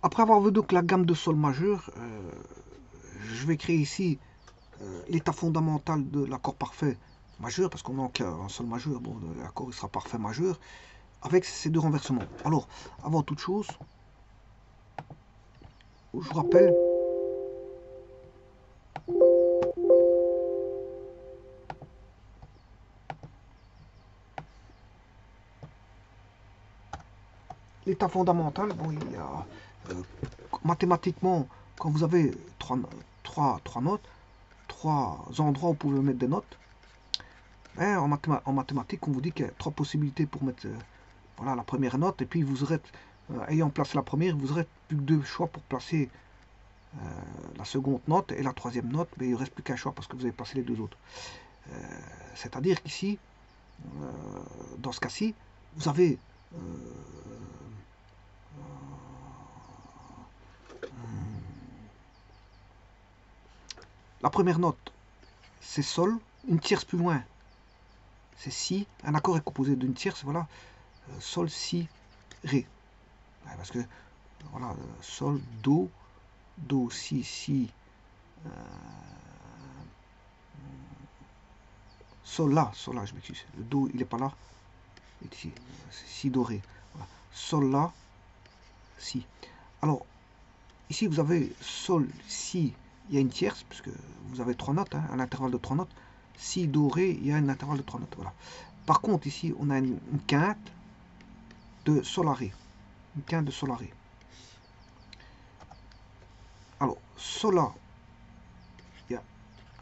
Après avoir vu donc la gamme de sol majeur, je vais créer ici l'état fondamental de l'accord parfait majeur, parce qu'on a un sol majeur, bon, l'accord il sera parfait majeur, avec ces deux renversements. Alors, avant toute chose, je vous rappelle, l'état fondamental, bon, il y a mathématiquement, quand vous avez trois notes, trois endroits où vous pouvez mettre des notes, hein, en mathématiques, on vous dit qu'il y a trois possibilités pour mettre voilà, la première note, et puis vous aurez, ayant placé la première, vous aurez plus que deux choix pour placer la seconde note et la troisième note, mais il ne reste plus qu'un choix parce que vous avez placé les deux autres. C'est-à-dire qu'ici, dans ce cas-ci, vous avez la première note, c'est Sol, une tierce plus loin, c'est Si, un accord est composé d'une tierce, voilà, Sol, Si, Ré. Parce que, voilà, Sol, Do, Do, Si, Si, Sol, là, je m'excuse, le Do, il n'est pas là, il est ici, c'est Si, Do, Ré. Voilà. Sol, là, Si. Alors, ici, vous avez Sol, Si, il y a une tierce, puisque vous avez trois notes, hein, un intervalle de trois notes. Si, Do, Ré, il y a un intervalle de trois notes. Voilà. Par contre, ici, on a une quinte de Sol à Ré. Une quinte de Sol à Ré. Alors, Sol, là, il y a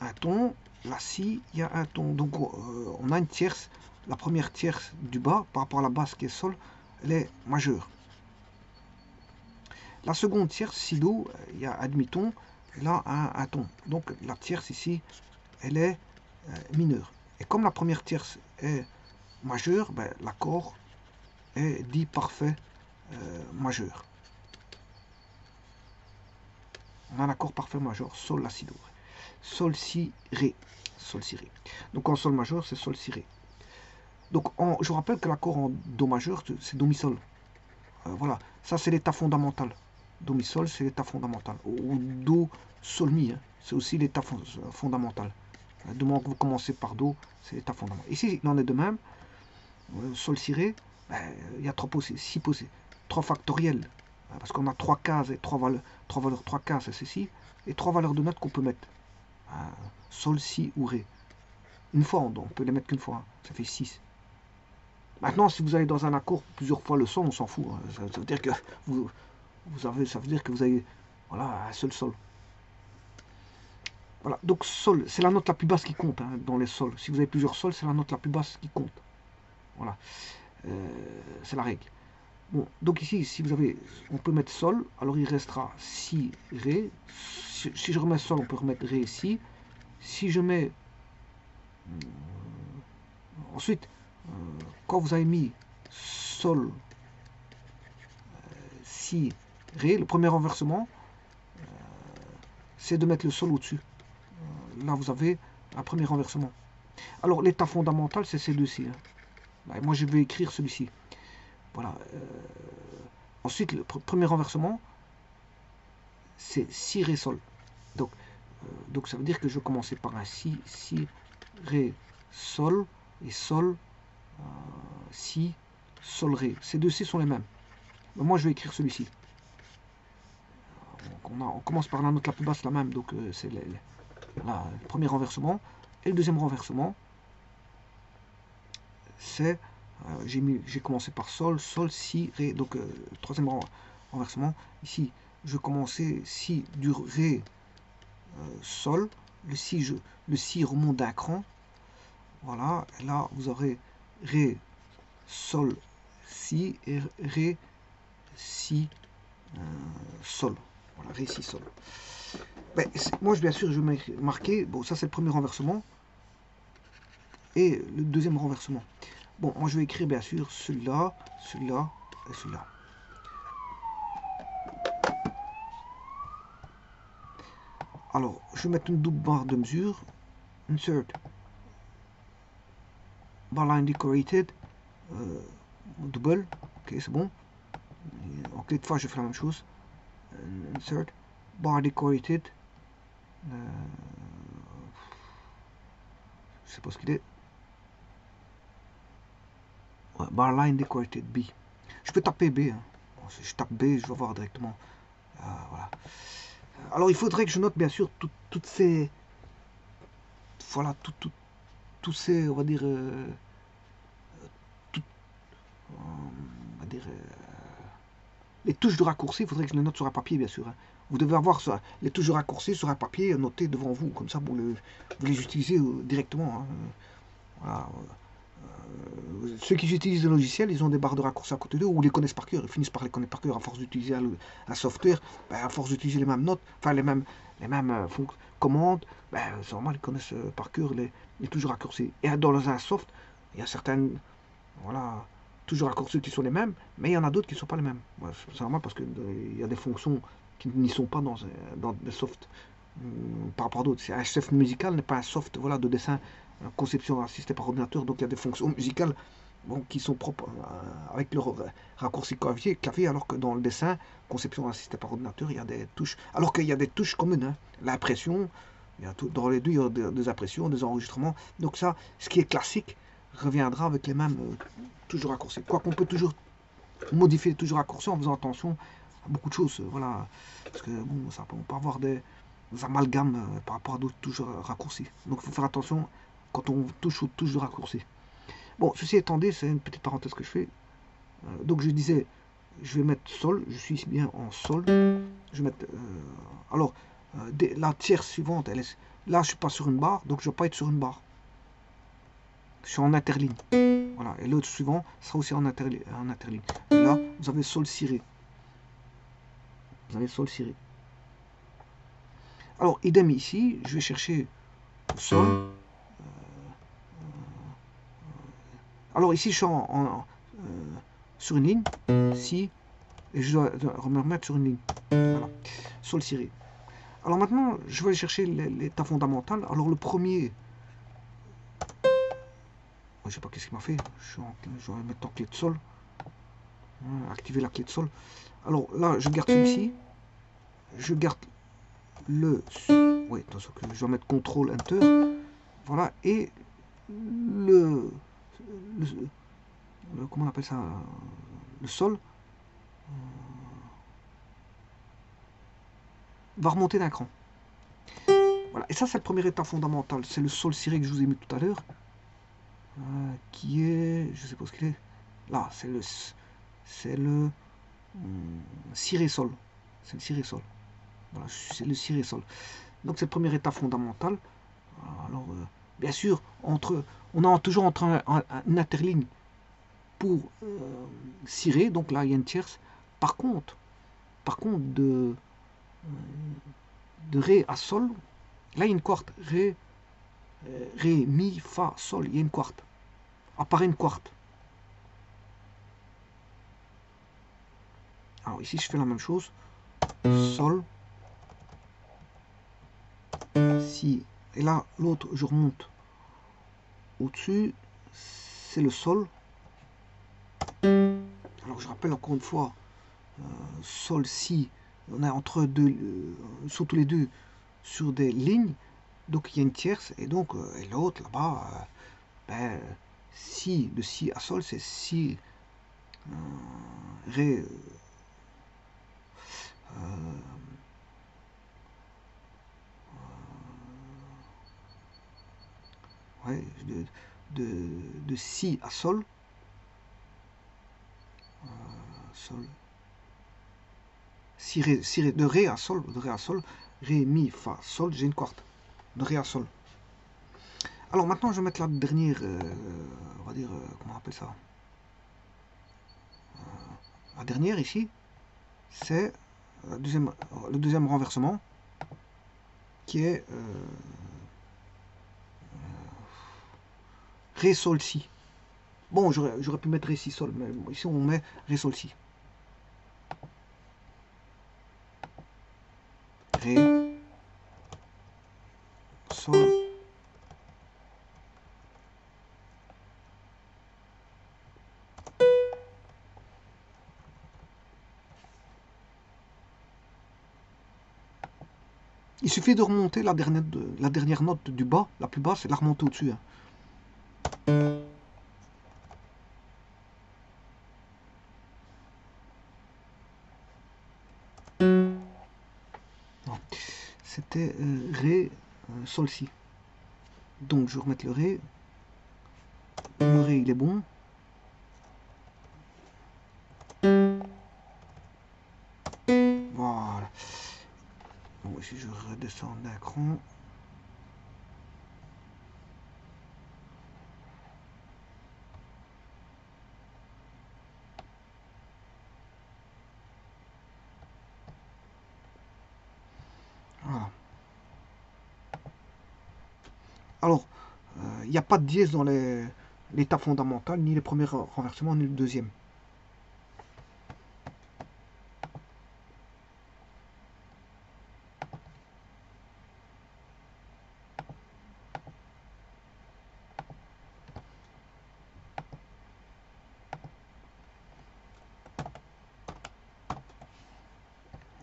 un ton. Là, Si, il y a un ton. Donc, on a une tierce. La première tierce du bas, par rapport à la basse qui est Sol, elle est majeure. La seconde tierce, Si, Do, il y a un demi-ton. Là, un ton. Donc, la tierce ici, elle est mineure. Et comme la première tierce est majeure, ben, l'accord est dit parfait majeur. On a un accord parfait majeur, Sol, La, Si, Do. Sol, Si, Ré. Sol, Si, Ré. Donc en Sol majeur, c'est Sol, Si, Ré. Donc je vous rappelle que l'accord en Do majeur, c'est Do, Mi, Sol. Voilà, ça c'est l'état fondamental. Do, Mi, Sol, c'est l'état fondamental. Ou Do, Sol, Mi, hein, c'est aussi l'état fondamental. Du moment que vous commencez par Do, c'est l'état fondamental. Ici, il en est de même. Sol, Si, Ré, ben, il y a trois factoriels. Parce qu'on a trois cases et trois valeurs, trois cases, c'est ici. Et trois valeurs de notes qu'on peut mettre. Sol, Si ou Ré. Une fois, on peut les mettre qu'une fois. Hein. Ça fait 6. Maintenant, si vous allez dans un accord plusieurs fois le Sol, on s'en fout. Hein. Ça veut dire que ça veut dire que vous avez voilà, un seul Sol. Voilà, donc Sol, c'est la note la plus basse qui compte hein, dans les sols. Si vous avez plusieurs sols, c'est la note la plus basse qui compte. Voilà, c'est la règle. Bon, donc ici, si vous avez, on peut mettre Sol, alors il restera Si, Ré. Si je remets Sol, on peut remettre Ré, Si. Si je mets ensuite, quand vous avez mis Sol, Si, Ré, le premier renversement, c'est de mettre le Sol au-dessus. Là, vous avez un premier renversement. Alors, l'état fondamental, c'est ces deux-ci. Hein. Moi, je vais écrire celui-ci. Voilà. Ensuite, le premier renversement, c'est Si, Ré, Sol. Donc, ça veut dire que je vais commencer par un Si, Si, Ré, Sol, et Sol, Si, Sol, Ré. Ces deux Si sont les mêmes. Mais moi, je vais écrire celui-ci. On commence par la note la plus basse, la même. Donc, c'est le premier renversement. Et le deuxième renversement, c'est j'ai commencé par Sol, Sol, Si, Ré. Donc, troisième renversement. Ici, je vais commencer Si, du Ré, Sol. Le Si remonte d'un cran. Voilà. Et là, vous aurez Ré, Sol, Si et Ré, Si, Sol. Voilà, Ré, Si, Sol. Ben, moi, bien sûr, je vais marquer. Bon, ça, c'est le premier renversement. Et le deuxième renversement. Bon, moi, je vais écrire, bien sûr, celui-là, celui-là et celui-là. Alors, je vais mettre une double barre de mesure. Insert. Barline decorated. Double. Ok, c'est bon. En clé de fois, je fais la même chose. insert, bar decorated, je sais pas ce qu'il est, ouais, bar line decorated B. Je peux taper B, hein. Bon, si je tape B, je vais voir directement. Voilà. Alors il faudrait que je note bien sûr toutes ces, voilà, tous ces, on va dire, on va dire, les touches de raccourci, il faudrait que je les note sur un papier, bien sûr, hein. Vous devez avoir ça, les touches de raccourci sur un papier notées devant vous, comme ça vous les utilisez directement, hein. Voilà. Ceux qui utilisent le logiciel, ils ont des barres de raccourci à côté d'eux, ou les connaissent par cœur, ils finissent par les connaître par cœur à force d'utiliser un software, à force d'utiliser les mêmes notes, enfin les mêmes commandes, c'est normal, ils connaissent par cœur les touches de raccourci. Et dans un soft, il y a certaines, voilà, touches de raccourci qui sont les mêmes, mais il y en a d'autres qui ne sont pas les mêmes. C'est normal parce qu'il y a des fonctions qui n'y sont pas dans des softs par rapport à d'autres. Un soft musical n'est pas un soft, voilà, de dessin, conception assistée par ordinateur, donc il y a des fonctions musicales, bon, qui sont propres avec leur raccourci clavier, alors que dans le dessin, conception assistée par ordinateur, il y a des touches, alors qu'il y a des touches communes, hein. L'impression, dans les deux, il y a des impressions, des enregistrements, donc ça, ce qui est classique, reviendra avec les mêmes touches de raccourci. Quoi qu'on peut toujours modifier les touches de raccourci en faisant attention à beaucoup de choses, voilà, parce que bon, ça peut avoir des amalgames par rapport à d'autres touches de raccourci. Donc il faut faire attention quand on touche aux touches de raccourci. Bon, ceci étant dit, c'est une petite parenthèse que je fais. Donc je disais, je vais mettre sol, je suis bien en sol. Je vais mettre, alors, la tierce suivante, là je suis pas sur une barre, donc je ne vais pas être sur une barre. Je suis en interligne. Voilà, et l'autre suivant sera aussi en interligne. Et là, vous avez sol ciré. Vous avez sol ciré. Alors, idem ici, je vais chercher le sol. Alors ici, je suis sur une ligne, si, et je dois me remettre sur une ligne. Voilà, sol ciré. Alors maintenant, je vais aller chercher l'état fondamental. Alors le premier, je ne sais pas qu'est-ce qu'il m'a fait. Je vais mettre en clé de sol. Activer la clé de sol. Alors là, je garde celui-ci. Je garde le... Oui, attention, je vais mettre CTRL Enter. Voilà, et comment on appelle ça, le sol va remonter d'un cran. Voilà, et ça c'est le premier état fondamental, c'est le sol ciré que je vous ai mis tout à l'heure, qui est, je sais pas ce qu'il est, là, c'est le ciré sol, c'est le ciré sol, voilà, c'est le ciré sol. Donc c'est le premier état fondamental. Alors, bien sûr, on a toujours entre une interligne pour cirer, donc là il y a une tierce. Par contre de Ré à Sol, là il y a une quarte. Ré, Mi, Fa, Sol, il y a une quarte. Apparaît une quarte. Alors ici je fais la même chose. Sol, Si. Et là l'autre je remonte au-dessus, c'est le Sol. Alors je rappelle encore une fois, Sol, Si, on est entre deux, sont tous les deux sur des lignes, donc il y a une tierce, et donc et l'autre là-bas, Si, de Si à Sol, c'est Si, Ré, ouais, de Si à Sol, Sol, de Ré à Sol, Ré, Mi, Fa, Sol, j'ai une quarte, de Ré à Sol. Alors maintenant je vais mettre la dernière, on va dire, comment on appelle ça, la dernière ici, c'est le deuxième renversement, qui est Ré, Sol, Si. Bon, j'aurais pu mettre Ré, Si, Sol, mais ici on met Ré, Sol, Si. Ré, Sol, Il suffit de remonter la dernière note du bas, la plus basse, et la remonter au-dessus. Hein. C'était Ré, Sol, Si. Donc je vais remettre le Ré. Le Ré, il est bon. Voilà. Bon, si je redescends d'un cran. Voilà. Alors, il n'y a pas de dièse dans l'état fondamental, ni les premiers renversements, ni le deuxième.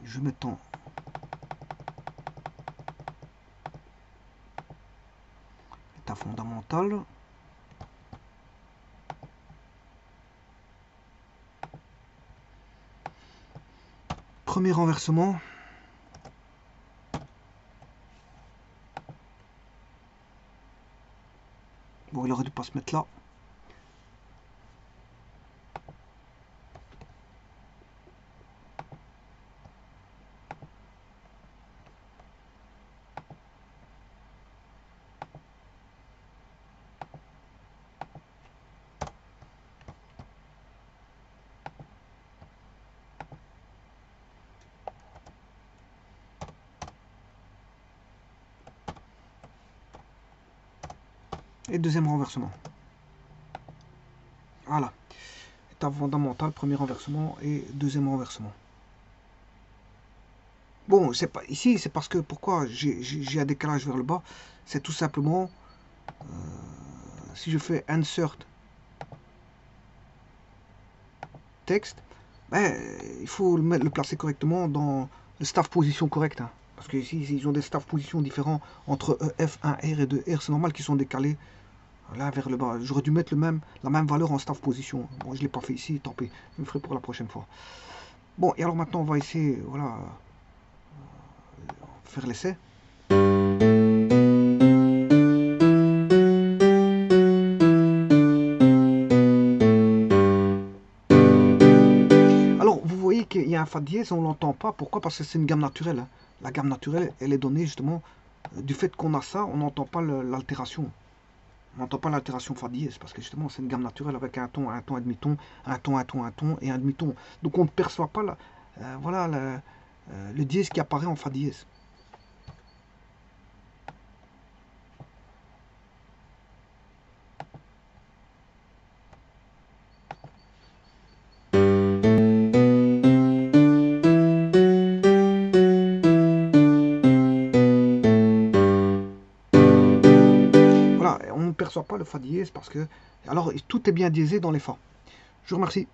Je mets en état fondamental. Premier renversement. Bon, il aurait dû pas se mettre là. Et deuxième renversement. Voilà. Étape fondamentale, premier renversement et deuxième renversement. Bon, c'est pas ici, c'est parce que pourquoi j'ai un décalage vers le bas, c'est tout simplement si je fais insert texte, ben, il faut le placer correctement dans le staff position correct. Hein. Parce que ici, ils ont des staff positions différents entre F1R et 2R. C'est normal qu'ils sont décalés là vers le bas. J'aurais dû mettre la même valeur en staff position. Bon, je ne l'ai pas fait ici, tant pis. Je le ferai pour la prochaine fois. Bon, et alors maintenant, on va essayer, voilà, faire l'essai. Alors, vous voyez qu'il y a un Fa dièse, on ne l'entend pas. Pourquoi? Parce que c'est une gamme naturelle. Hein. La gamme naturelle, elle est donnée justement du fait qu'on a ça, on n'entend pas l'altération. On n'entend pas l'altération Fa dièse parce que justement c'est une gamme naturelle avec un ton, un demi-ton, un ton, un ton, un ton et un demi-ton. Donc on ne perçoit pas voilà, le dièse qui apparaît en Fa dièse. Voilà, on ne perçoit pas le Fa dièse parce que alors tout est bien diésé dans les Fa. Je vous remercie.